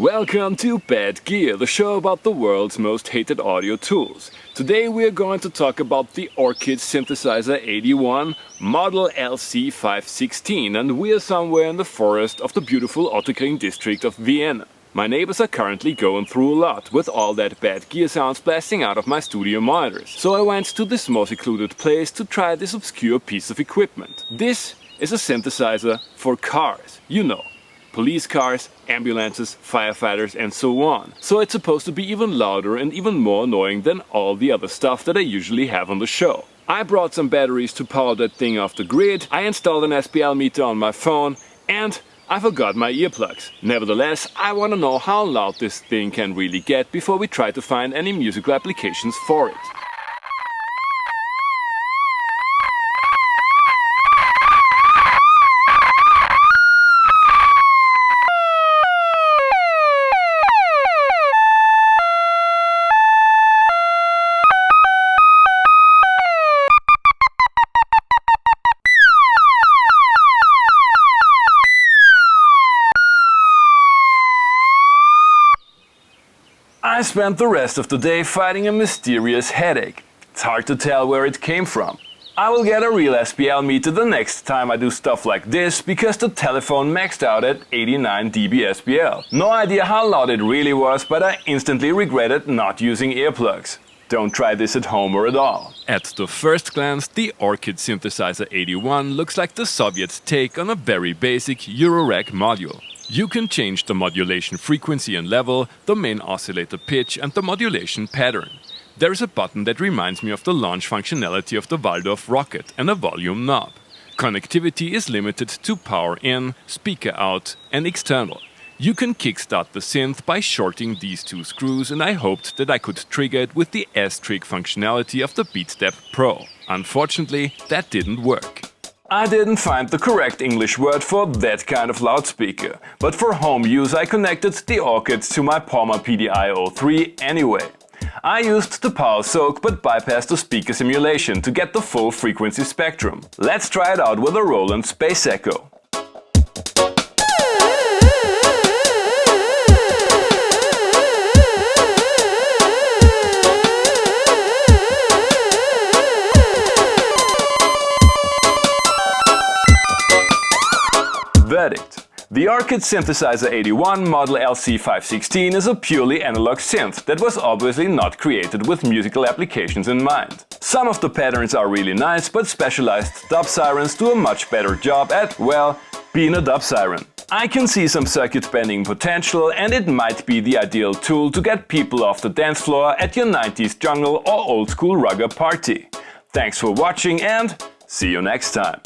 Welcome to Bad Gear, the show about the world's most hated audio tools. Today we are going to talk about the Orchid Synthesizer 81 model LC516, and we are somewhere in the forest of the beautiful Otterkring district of Vienna. My neighbors are currently going through a lot with all that bad gear sounds blasting out of my studio monitors. So I went to this more secluded place to try this obscure piece of equipment. This is a synthesizer for cars, you know. Police cars, ambulances, firefighters and so on. So it's supposed to be even louder and even more annoying than all the other stuff that I usually have on the show. I brought some batteries to power that thing off the grid, I installed an SPL meter on my phone, and I forgot my earplugs. Nevertheless, I want to know how loud this thing can really get before we try to find any musical applications for it. I spent the rest of the day fighting a mysterious headache. It's hard to tell where it came from. I will get a real SPL meter the next time I do stuff like this, because the telephone maxed out at 89 dB SPL. No idea how loud it really was, but I instantly regretted not using earplugs. Don't try this at home or at all. At the first glance, the Orchid Synthesizer 81 looks like the Soviets' take on a very basic Eurorack module. You can change the modulation frequency and level, the main oscillator pitch and the modulation pattern. There is a button that reminds me of the launch functionality of the Waldorf rocket and a volume knob. Connectivity is limited to power in, speaker out and external. You can kickstart the synth by shorting these two screws, and I hoped that I could trigger it with the S-Trig functionality of the BeatStep Pro. Unfortunately, that didn't work. I didn't find the correct English word for that kind of loudspeaker, but for home use I connected the Orchid to my Palmer PDI-03 anyway. I used the power soak but bypassed the speaker simulation to get the full frequency spectrum. Let's try it out with a Roland Space Echo. Verdict. The Orchid Synthesizer 81 model LC516 is a purely analog synth that was obviously not created with musical applications in mind. Some of the patterns are really nice, but specialized dub sirens do a much better job at, well, being a dub siren. I can see some circuit bending potential, and it might be the ideal tool to get people off the dance floor at your 90s jungle or old school rugger party. Thanks for watching and see you next time.